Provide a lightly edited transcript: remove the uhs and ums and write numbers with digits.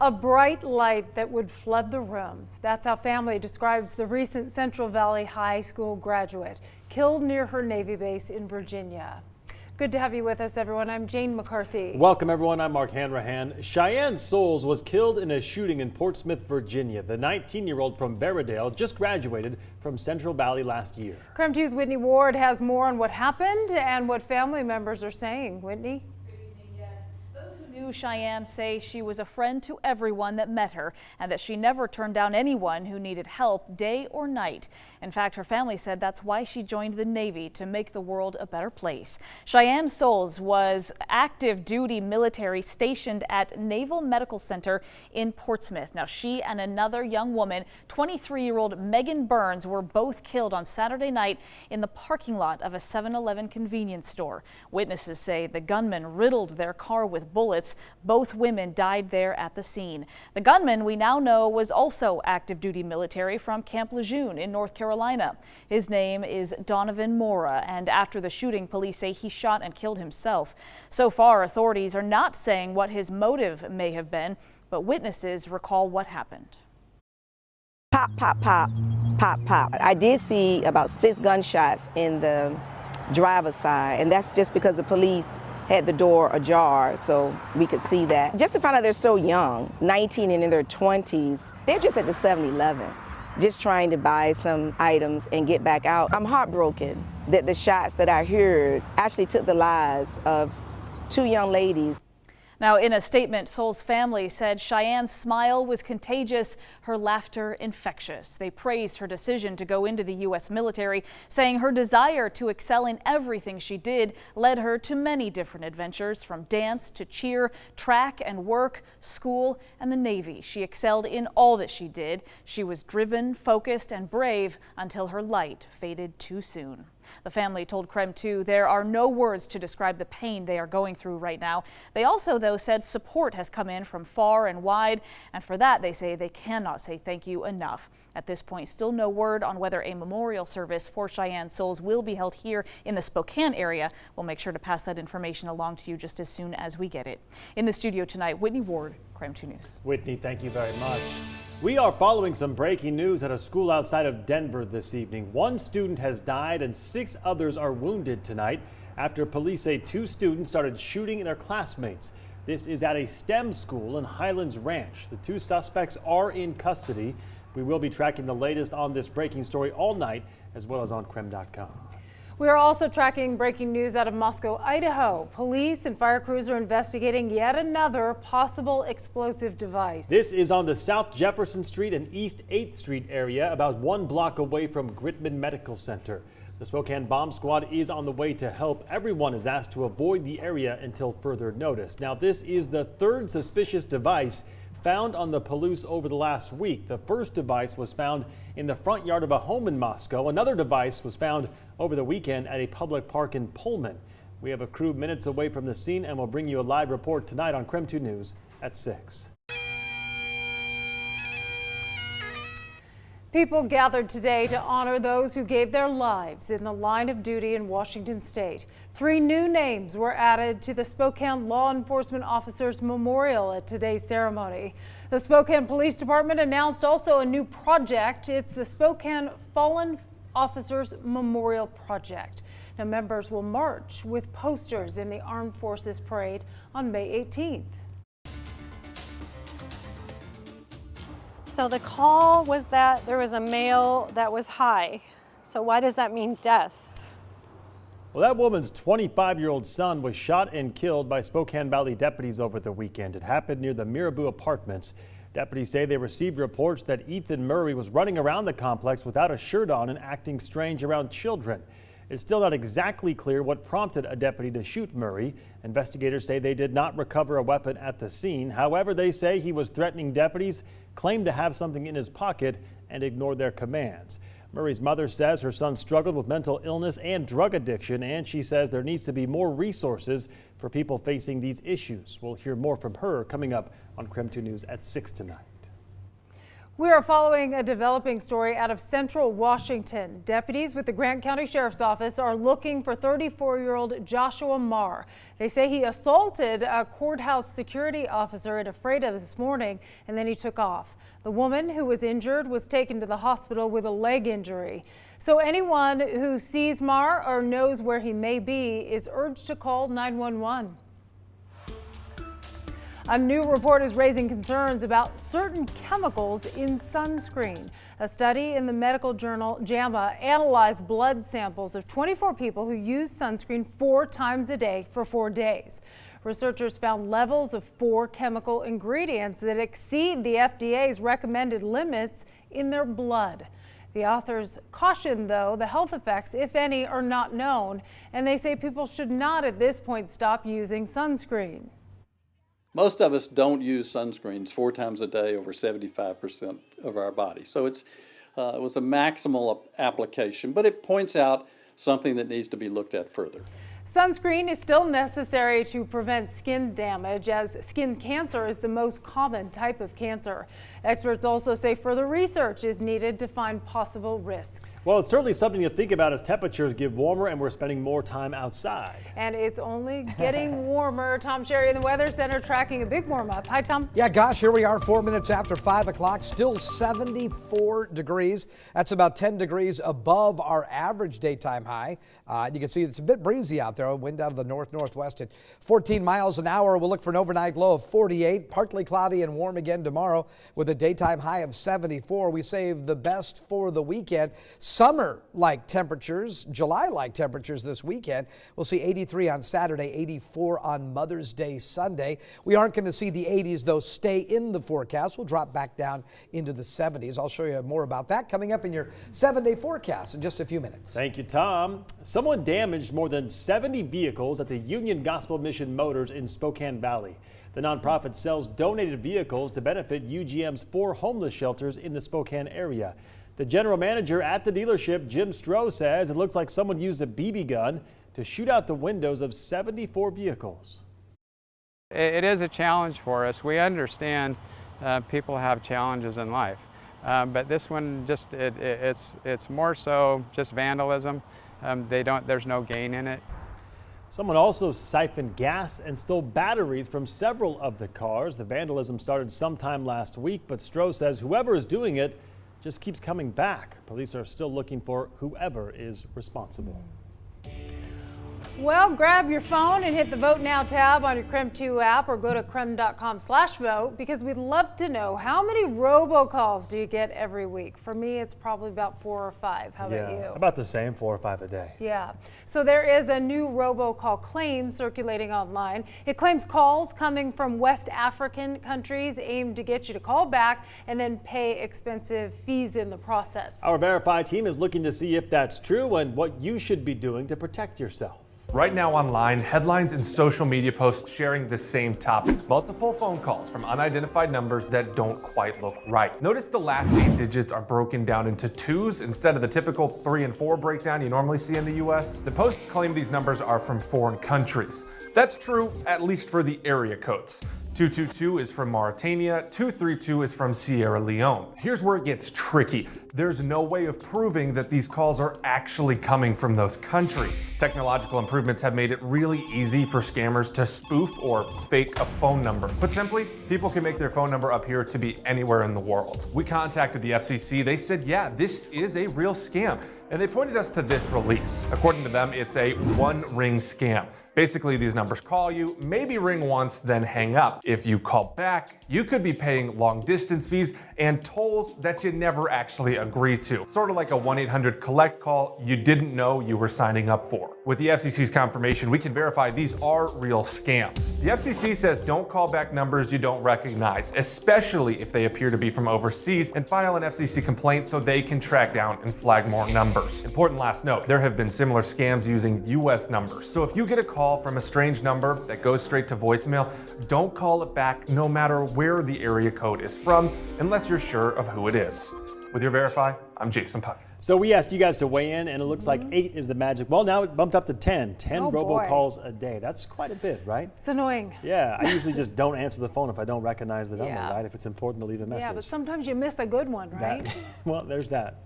A bright light that would flood the room. That's how family describes the recent Central Valley High School graduate killed near her Navy base in Virginia. Good to have you with us, everyone. I'm Jane McCarthy. Welcome, everyone. I'm Mark Hanrahan. Cheyenne Souls was killed in a shooting in Portsmouth, Virginia. The 19-year-old from Veradale just graduated from Central Valley last year. KREM 2's Whitney Ward has more on what happened and what family members are saying. Whitney? Cheyenne say she was a friend to everyone that met her and that she never turned down anyone who needed help day or night. In fact, her family said that's why she joined the Navy, to make the world a better place. Cheyenne Souls was active duty military stationed at Naval Medical Center in Portsmouth. Now, she and another young woman, 23-year-old Megan Burns, were both killed on Saturday night in the parking lot of a 7-Eleven convenience store. Witnesses say the gunman riddled their car with bullets. Both women died there at the scene. The gunman, we now know, was also active duty military from Camp Lejeune in North Carolina. His name is Donovan Mora, and after the shooting, police say he shot and killed himself. So far, authorities are not saying what his motive may have been, but witnesses recall what happened. Pop, pop, pop, pop, pop. I did see about 6 gunshots in the driver's side, and that's just because the police had the door ajar, so we could see that. Just to find out they're so young, 19 and in their 20s, they're just at the 7-Eleven, just trying to buy some items and get back out. I'm heartbroken that the shots that I heard actually took the lives of 2 young ladies. Now, in a statement, Souls' family said Cheyenne's smile was contagious, her laughter infectious. They praised her decision to go into the U.S. military, saying her desire to excel in everything she did led her to many different adventures, from dance to cheer, track and work, school, and the Navy. She excelled in all that she did. She was driven, focused, and brave until her light faded too soon. The family told KREM 2 there are no words to describe the pain they are going through right now. They also, though, said support has come in from far and wide, and for that they say they cannot say thank you enough. At this point, still no word on whether a memorial service for Cheyenne Souls will be held here in the Spokane area. We'll make sure to pass that information along to you just as soon as we get it. In the studio tonight, Whitney Ward, KREM 2 News. Whitney, thank you very much. We are following some breaking news at a school outside of Denver this evening. 1 student has died and 6 others are wounded tonight after police say 2 students started shooting their classmates. This is at a STEM school in Highlands Ranch. The 2 suspects are in custody. We will be tracking the latest on this breaking story all night, as well as on KREM.com. We are also tracking breaking news out of Moscow, Idaho. Police and fire crews are investigating yet another possible explosive device. This is on the South Jefferson Street and East 8th Street area, about 1 block away from Gritman Medical Center. The Spokane Bomb Squad is on the way to help. Everyone is asked to avoid the area until further notice. Now, this is the 3rd suspicious device found on the Palouse over the last week. The first device was found in the front yard of a home in Moscow. Another device was found over the weekend at a public park in Pullman. We have a crew minutes away from the scene, and we'll bring you a live report tonight on KREM 2 News at 6. People gathered today to honor those who gave their lives in the line of duty in Washington state. 3 new names were added to the Spokane Law Enforcement Officers Memorial at today's ceremony. The Spokane Police Department announced also a new project. It's the Spokane Fallen Officers Memorial Project. Now, members will march with posters in the Armed Forces Parade on May 18th. So the call was that there was a male that was high. So why does that mean death? Well, that woman's 25-year-old son was shot and killed by Spokane Valley deputies over the weekend. It happened near the Mirabeau Apartments. Deputies say they received reports that Ethan Murray was running around the complex without a shirt on and acting strange around children. It's still not exactly clear what prompted a deputy to shoot Murray. Investigators say they did not recover a weapon at the scene. However, they say he was threatening deputies, claimed to have something in his pocket, and ignored their commands. Murray's mother says her son struggled with mental illness and drug addiction, and she says there needs to be more resources for people facing these issues. We'll hear more from her coming up on KREM 2 News at 6 tonight. We are following a developing story out of central Washington. Deputies with the Grant County Sheriff's Office are looking for 34-year-old Joshua Marr. They say he assaulted a courthouse security officer at Ephrata this morning, and then he took off. The woman who was injured was taken to the hospital with a leg injury. So anyone who sees Marr or knows where he may be is urged to call 911. A new report is raising concerns about certain chemicals in sunscreen. A study in the medical journal JAMA analyzed blood samples of 24 people who used sunscreen 4 times a day for 4 days. Researchers found levels of 4 chemical ingredients that exceed the FDA's recommended limits in their blood. The authors caution, though, the health effects, if any, are not known, and they say people should not at this point stop using sunscreen. Most of us don't use sunscreens 4 times a day over 75% of our body. So it was a maximal application, but it points out something that needs to be looked at further. Sunscreen is still necessary to prevent skin damage, as skin cancer is the most common type of cancer. Experts also say further research is needed to find possible risks. Well, it's certainly something to think about as temperatures get warmer and we're spending more time outside. And it's only getting warmer. Tom Sherry in the Weather Center tracking a big warm up. Hi, Tom. Yeah, gosh, here we are 4 minutes after 5 o'clock, still 74 degrees. That's about 10 degrees above our average daytime high. You can see it's a bit breezy out there. Wind out of the northwest at 14 miles an hour. We'll look for an overnight low of 48, partly cloudy and warm again tomorrow with a daytime high of 74. We save the best for the weekend. Summer-like temperatures, July-like temperatures this weekend. We'll see 83 on Saturday, 84 on Mother's Day Sunday. We aren't going to see the 80s, though, stay in the forecast. We'll drop back down into the 70s. I'll show you more about that coming up in your 7-day forecast in just a few minutes. Thank you, Tom. Someone damaged more than 70 vehicles at the Union Gospel Mission Motors in Spokane Valley. The nonprofit sells donated vehicles to benefit UGM's 4 homeless shelters in the Spokane area. The general manager at the dealership, Jim Stroh, says it looks like someone used a BB gun to shoot out the windows of 74 vehicles. It is a challenge for us. We understand people have challenges in life, but this one it's more so just vandalism. There's no gain in it. Someone also siphoned gas and stole batteries from several of the cars. The vandalism started sometime last week, but Stroh says whoever is doing it just keeps coming back. Police are still looking for whoever is responsible. Well, grab your phone and hit the Vote Now tab on your KREM 2 app or go to krem.com/vote, because we'd love to know how many robocalls do you get every week. For me, it's probably about 4 or 5. How about you? About the same, 4 or 5 a day. Yeah. So there is a new robocall claim circulating online. It claims calls coming from West African countries aimed to get you to call back and then pay expensive fees in the process. Our Verify team is looking to see if that's true and what you should be doing to protect yourself. Right now online, headlines and social media posts sharing the same topic. Multiple phone calls from unidentified numbers that don't quite look right. Notice the last 8 digits are broken down into 2s instead of the typical 3 and 4 breakdown you normally see in the US. The post claimed these numbers are from foreign countries. That's true, at least for the area codes. 222 is from Mauritania, 232 is from Sierra Leone. Here's where it gets tricky. There's no way of proving that these calls are actually coming from those countries. Technological improvements have made it really easy for scammers to spoof or fake a phone number. Put simply, people can make their phone number appear to be anywhere in the world. We contacted the FCC. They said, yeah, this is a real scam. And they pointed us to this release. According to them, it's a one-ring scam. Basically, these numbers call you, maybe ring once, then hang up. If you call back, you could be paying long-distance fees and tolls that you never actually agree to. Sort of like a 1-800-COLLECT call you didn't know you were signing up for. With the FCC's confirmation, we can verify these are real scams. The FCC says don't call back numbers you don't recognize, especially if they appear to be from overseas, and file an FCC complaint so they can track down and flag more numbers. Important last note, there have been similar scams using US numbers. So if you get a call from a strange number that goes straight to voicemail, don't call it back no matter where the area code is from, unless you're sure of who it is. With your Verify, I'm Jason Puck. So we asked you guys to weigh in, and it looks like 8 is the magic. Well, now it bumped up to 10. 10 Oh, boy. robocalls a day. That's quite a bit, right? It's annoying. Yeah, I usually just don't answer the phone if I don't recognize the number, Yeah. right? If it's important to leave a message. Yeah, but sometimes you miss a good one, right? Well, there's that.